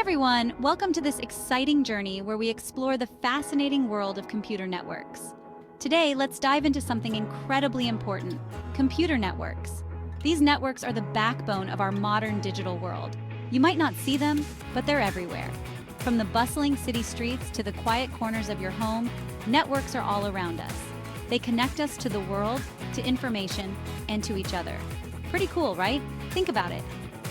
everyone, welcome to this exciting journey where we explore the fascinating world of computer networks. Today, let's dive into something incredibly important: computer networks. These networks are the backbone of our modern digital world. You might not see them, but they're everywhere. From the bustling city streets to the quiet corners of your home, networks are all around us. They connect us to the world, to information, and to each other. Pretty cool, right? Think about it.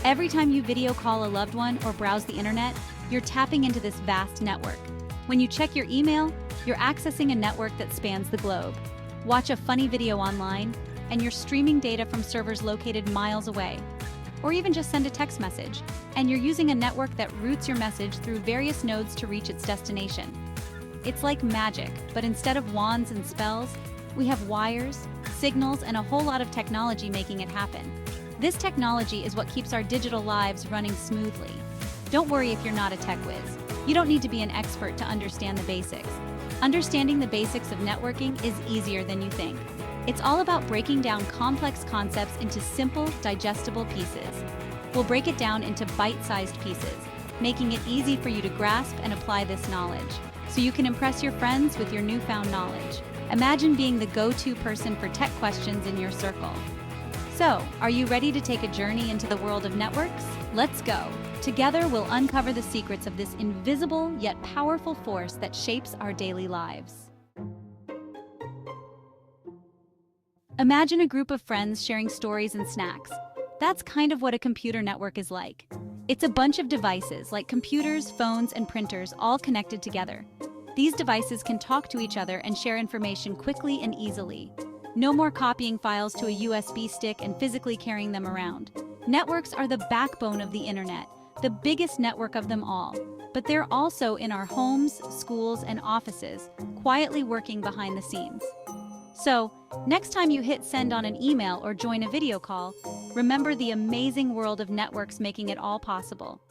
Every time you video call a loved one or browse the internet, you're tapping into this vast network. When you check your email, you're accessing a network that spans the globe. Watch a funny video online, and you're streaming data from servers located miles away. Or even just send a text message, and you're using a network that routes your message through various nodes to reach its destination. It's like magic, but instead of wands and spells, we have wires, signals, and a whole lot of technology making it happen. This technology is what keeps our digital lives running smoothly. Don't worry if you're not a tech whiz. You don't need to be an expert to understand the basics. Understanding the basics of networking is easier than you think. It's all about breaking down complex concepts into simple, digestible pieces. We'll break it down into bite-sized pieces, making it easy for you to grasp and apply this knowledge, so you can impress your friends with your newfound knowledge. Imagine being the go-to person for tech questions in your circle. So, are you ready to take a journey into the world of networks? Let's go! Together, we'll uncover the secrets of this invisible yet powerful force that shapes our daily lives. Imagine a group of friends sharing stories and snacks. That's kind of what a computer network is like. It's a bunch of devices like computers, phones, and printers all connected together. These devices can talk to each other and share information quickly and easily. No more copying files to a USB stick and physically carrying them around. Networks are the backbone of the internet, the biggest network of them all. But they're also in our homes, schools, and offices, quietly working behind the scenes. So, next time you hit send on an email or join a video call, remember the amazing world of networks making it all possible.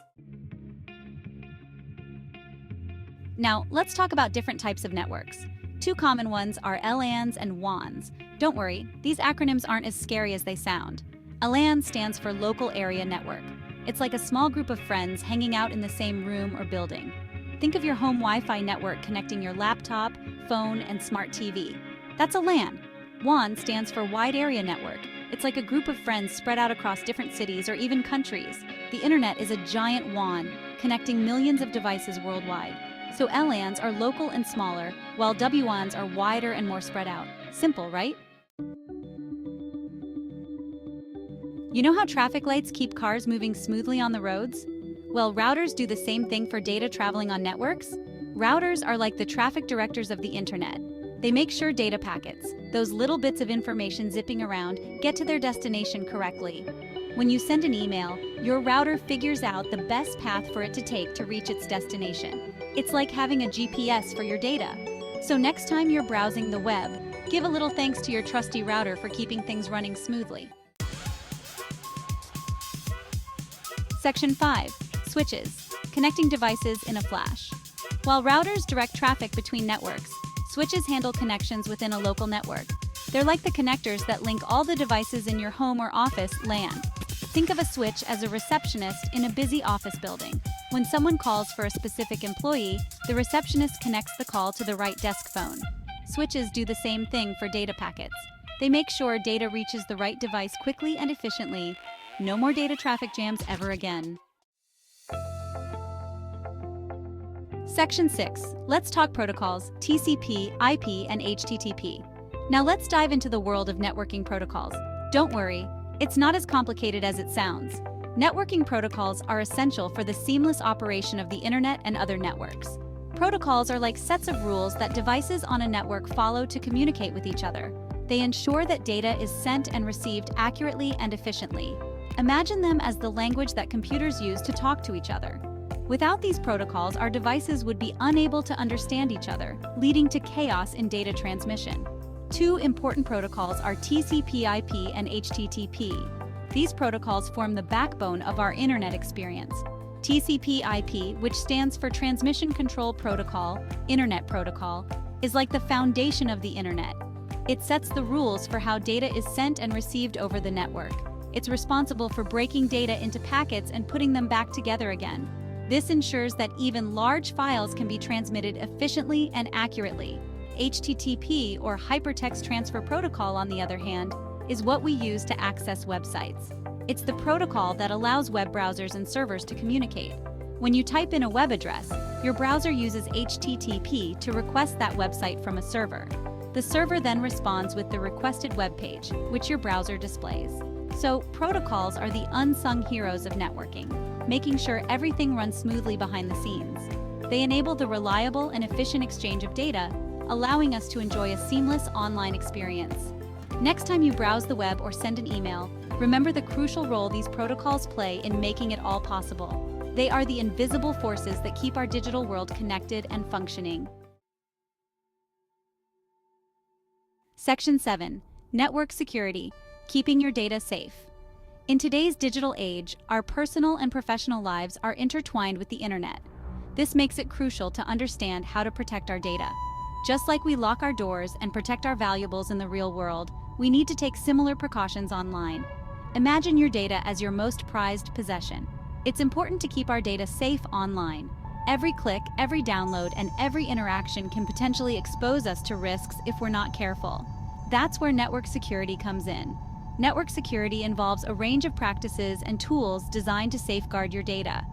Now, let's talk about different types of networks. Two common ones are LANs and WANs. Don't worry, these acronyms aren't as scary as they sound. A LAN stands for Local Area Network. It's like a small group of friends hanging out in the same room or building. Think of your home Wi-Fi network connecting your laptop, phone, and smart TV. That's a LAN. WAN stands for Wide Area Network. It's like a group of friends spread out across different cities or even countries. The internet is a giant WAN, connecting millions of devices worldwide. So LANs are local and smaller, while WANs are wider and more spread out. Simple, right? You know how traffic lights keep cars moving smoothly on the roads? Well, routers do the same thing for data traveling on networks. Routers are like the traffic directors of the internet. They make sure data packets, those little bits of information zipping around, get to their destination correctly. When you send an email, your router figures out the best path for it to take to reach its destination. It's like having a GPS for your data. So next time you're browsing the web, give a little thanks to your trusty router for keeping things running smoothly. Section 5. Switches. Connecting devices in a flash. While routers direct traffic between networks, switches handle connections within a local network. They're like the connectors that link all the devices in your home or office LAN. Think of a switch as a receptionist in a busy office building. When someone calls for a specific employee, the receptionist connects the call to the right desk phone. Switches do the same thing for data packets. They make sure data reaches the right device quickly and efficiently. No more data traffic jams ever again. Section 6. Let's talk protocols: TCP, IP, and HTTP. Now let's dive into the world of networking protocols. Don't worry, it's not as complicated as it sounds. Networking protocols are essential for the seamless operation of the internet and other networks. Protocols are like sets of rules that devices on a network follow to communicate with each other. They ensure that data is sent and received accurately and efficiently. Imagine them as the language that computers use to talk to each other. Without these protocols, our devices would be unable to understand each other, leading to chaos in data transmission. Two important protocols are TCP/IP and HTTP. These protocols form the backbone of our internet experience. TCP/IP, which stands for Transmission Control Protocol, Internet Protocol, is like the foundation of the internet. It sets the rules for how data is sent and received over the network. It's responsible for breaking data into packets and putting them back together again. This ensures that even large files can be transmitted efficiently and accurately. HTTP, or Hypertext Transfer Protocol, on the other hand, is what we use to access websites. It's the protocol that allows web browsers and servers to communicate. When you type in a web address, your browser uses HTTP to request that website from a server. The server then responds with the requested web page, which your browser displays. So, protocols are the unsung heroes of networking, making sure everything runs smoothly behind the scenes. They enable the reliable and efficient exchange of data, allowing us to enjoy a seamless online experience. Next time you browse the web or send an email, remember the crucial role these protocols play in making it all possible. They are the invisible forces that keep our digital world connected and functioning. Section 7. Network security, keeping your data safe. In today's digital age, our personal and professional lives are intertwined with the internet. This makes it crucial to understand how to protect our data. Just like we lock our doors and protect our valuables in the real world, we need to take similar precautions online. Imagine your data as your most prized possession. It's important to keep our data safe online. Every click, every download, and every interaction can potentially expose us to risks if we're not careful. That's where network security comes in. Network security involves a range of practices and tools designed to safeguard your data.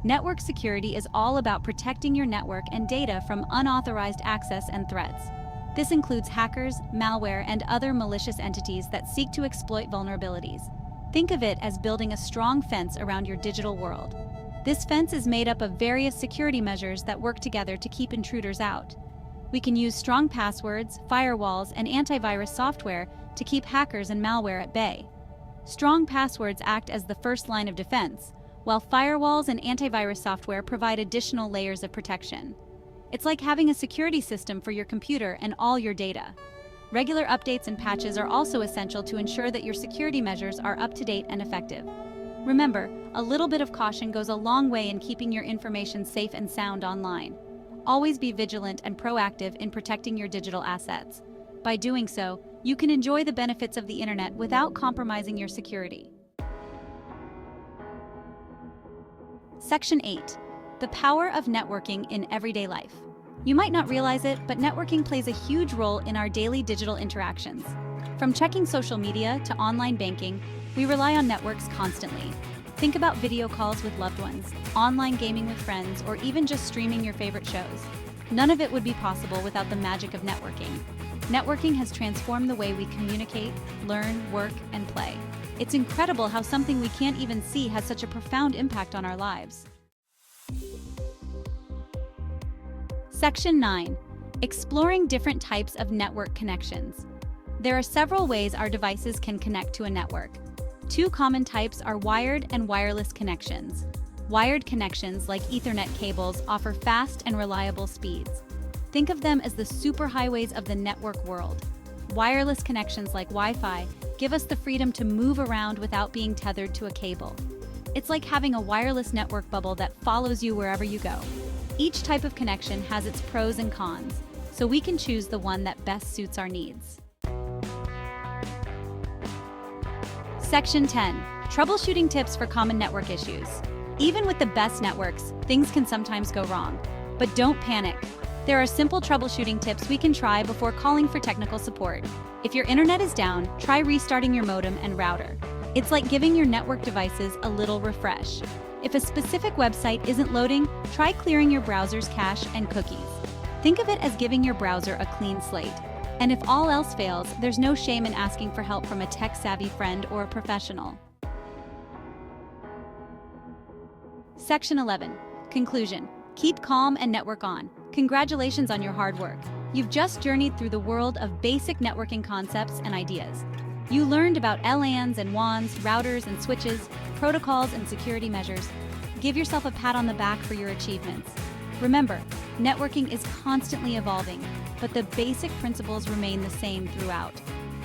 Network security is all about protecting your network and data from unauthorized access and threats. This includes hackers, malware, and other malicious entities that seek to exploit vulnerabilities. Think of it as building a strong fence around your digital world. This fence is made up of various security measures that work together to keep intruders out. We can use strong passwords, firewalls, and antivirus software to keep hackers and malware at bay. Strong passwords act as the first line of defense, while firewalls and antivirus software provide additional layers of protection. It's like having a security system for your computer and all your data. Regular updates and patches are also essential to ensure that your security measures are up to date and effective. Remember, a little bit of caution goes a long way in keeping your information safe and sound online. Always be vigilant and proactive in protecting your digital assets. By doing so, you can enjoy the benefits of the internet without compromising your security. Section 8. The power of networking in everyday life. You might not realize it, but networking plays a huge role in our daily digital interactions. From checking social media to online banking, we rely on networks constantly. Think about video calls with loved ones, online gaming with friends, or even just streaming your favorite shows. None of it would be possible without the magic of networking. Networking has transformed the way we communicate, learn, work, and play. It's incredible how something we can't even see has such a profound impact on our lives. Section 9. Exploring different types of network connections. There are several ways our devices can connect to a network. Two common types are wired and wireless connections. Wired connections, like Ethernet cables, offer fast and reliable speeds. Think of them as the superhighways of the network world. Wireless connections like Wi-Fi give us the freedom to move around without being tethered to a cable. It's like having a wireless network bubble that follows you wherever you go. Each type of connection has its pros and cons, so we can choose the one that best suits our needs. Section 10. Troubleshooting tips for common network issues. Even with the best networks, things can sometimes go wrong. But don't panic. There are simple troubleshooting tips we can try before calling for technical support. If your internet is down, try restarting your modem and router. It's like giving your network devices a little refresh. If a specific website isn't loading, try clearing your browser's cache and cookies. Think of it as giving your browser a clean slate. And if all else fails, there's no shame in asking for help from a tech-savvy friend or a professional. Section 11. Conclusion. Keep calm and network on. Congratulations on your hard work. You've just journeyed through the world of basic networking concepts and ideas. You learned about LANs and WANs, routers and switches, protocols and security measures. Give yourself a pat on the back for your achievements. Remember, networking is constantly evolving, but the basic principles remain the same throughout.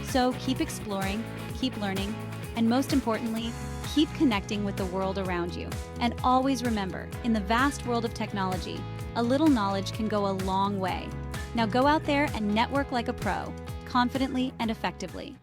So keep exploring, keep learning, and most importantly, keep connecting with the world around you. And always remember, in the vast world of technology, a little knowledge can go a long way. Now go out there and network like a pro, confidently and effectively.